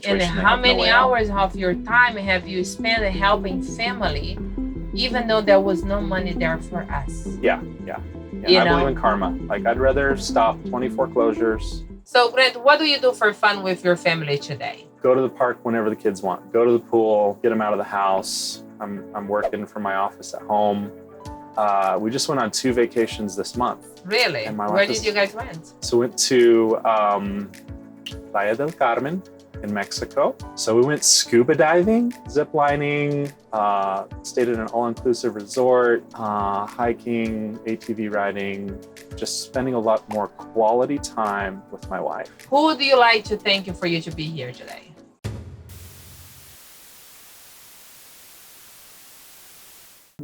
situation. And how many hours of your time have you spent helping family, even though there was no money there for us? Yeah. I believe in karma. Like, I'd rather stop 20 foreclosures. So, Grant, what do you do for fun with your family today? Go to the park whenever the kids want. Go to the pool, get them out of the house. I'm working from my office at home. We just went on 2 vacations this month. Really? Where did you guys went? So we went to Playa del Carmen in Mexico. So we went scuba diving, zip lining, stayed in an all-inclusive resort, hiking, ATV riding, just spending a lot more quality time with my wife. Who would you like to thank you for you to be here today?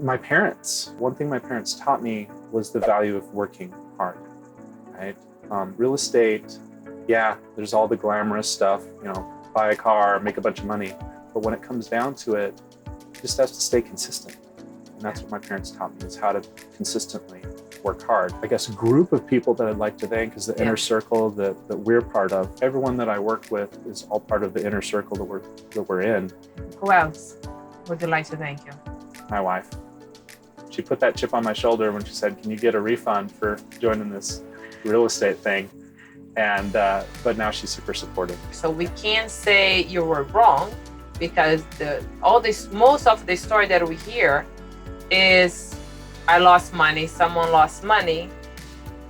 My parents. One thing my parents taught me was the value of working hard, right? Real estate, yeah, there's all the glamorous stuff, buy a car, make a bunch of money. But when it comes down to it, you just have to stay consistent. And that's what my parents taught me, is how to consistently work hard. I guess a group of people that I'd like to thank is the inner circle that we're part of. Everyone that I work with is all part of the inner circle that we're in. Who else would you like to thank you? My wife. She put that chip on my shoulder when she said, "Can you get a refund for joining this real estate thing?" And but now she's super supportive. So we can't say you were wrong, because most of the story that we hear is I lost money, someone lost money,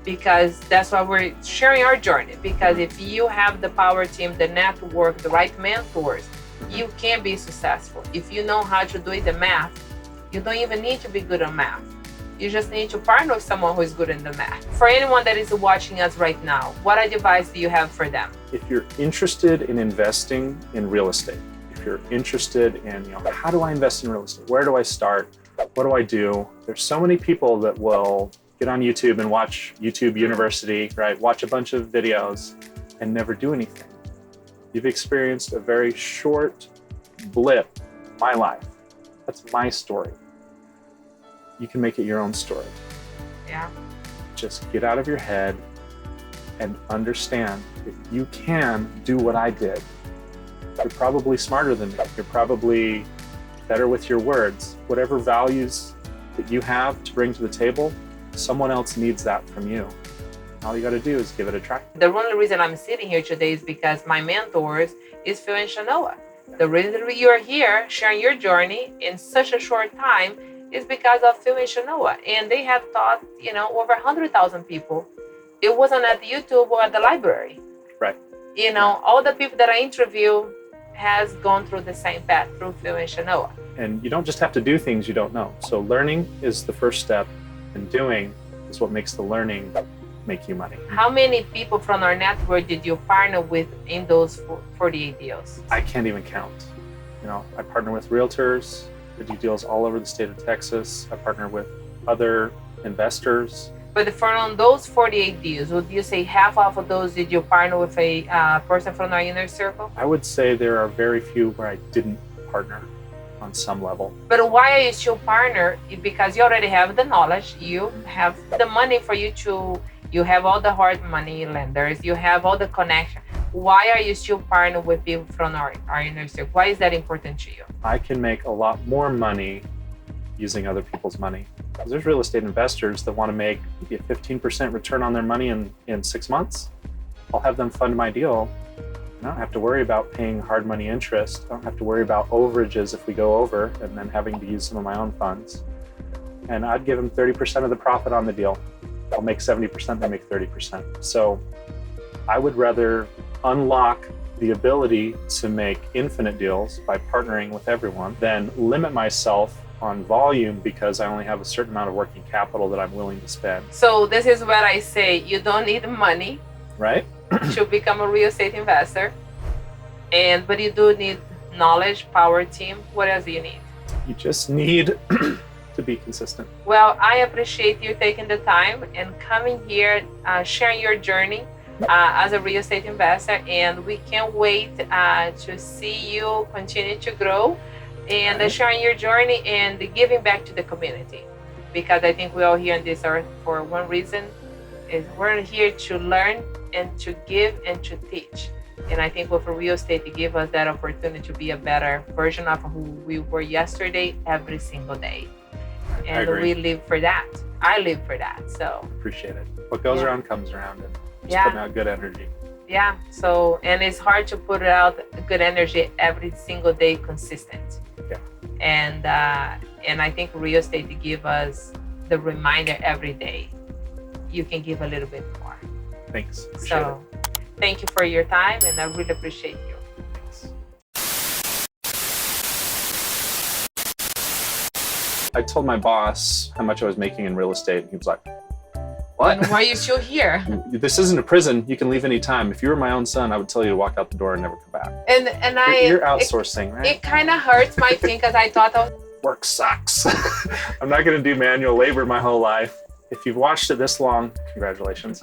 because that's why we're sharing our journey. Because if you have the power team, the network, the right mentors, you can be successful. If you know how to do the math, you don't even need to be good at math. You just need to partner with someone who is good in the math. For anyone that is watching us right now, what advice do you have for them? If you're interested in investing in real estate, if you're interested in, how do I invest in real estate? Where do I start? What do I do? There's so many people that will get on YouTube and watch YouTube University, right? Watch a bunch of videos and never do anything. You've experienced a very short blip in my life. That's my story. You can make it your own story. Yeah. Just get out of your head and understand that you can do what I did. You're probably smarter than me. You're probably better with your words. Whatever values that you have to bring to the table, someone else needs that from you. All you got to do is give it a try. The only reason I'm sitting here today is because my mentors is Phil and Shanoa. The reason you are here sharing your journey in such a short time is because of Phil and Shanoa. And they have taught, over 100,000 people. It wasn't at YouTube or at the library. Right. All the people that I interview has gone through the same path through Phil and Shanoa. And you don't just have to do things you don't know. So learning is the first step, and doing is what makes the learning make you money. How many people from our network did you partner with in those 48 deals? I can't even count. I partner with realtors. I do deals all over the state of Texas. I partner with other investors. But from those 48 deals, would you say half of those did you partner with a person from our inner circle? I would say there are very few where I didn't partner on some level. But why are you still partner? Because you already have the knowledge, you have the money for you have all the hard money lenders, you have all the connection. Why are you still partnering with people from our inner circle? Why is that important to you? I can make a lot more money using other people's money. Because there's real estate investors that want to make maybe a 15% return on their money in 6 months. I'll have them fund my deal. I don't have to worry about paying hard money interest. I don't have to worry about overages if we go over and then having to use some of my own funds. And I'd give them 30% of the profit on the deal. I'll make 70%, they make 30%. So I would rather unlock the ability to make infinite deals by partnering with everyone than limit myself on volume because I only have a certain amount of working capital that I'm willing to spend. So this is what I say, you don't need money, right? to become a real estate investor. But you do need knowledge, power team. What else do you need? You just need to be consistent. Well, I appreciate you taking the time and coming here, sharing your journey as a real estate investor. And we can't wait to see you continue to grow and sharing your journey and giving back to the community. Because I think we're all here on this earth for one reason, is we're here to learn and to give and to teach. And I think with real estate, it gave us that opportunity to be a better version of who we were yesterday, every single day. And we live for that. I live for that. So appreciate it. What goes around comes around, and just putting out good energy. Yeah. So, and it's hard to put out good energy every single day consistent. Yeah. And I think real estate give us the reminder every day. You can give a little bit more. Thanks. So, thank you for your time, and I really appreciate you. I told my boss how much I was making in real estate, and he was like, "What? And why are you still here?" This isn't a prison. You can leave anytime. If you were my own son, I would tell you to walk out the door and never come back. And You're outsourcing, right? It kind of hurts my thing because I thought work sucks. I'm not going to do manual labor my whole life. If you've watched it this long, congratulations.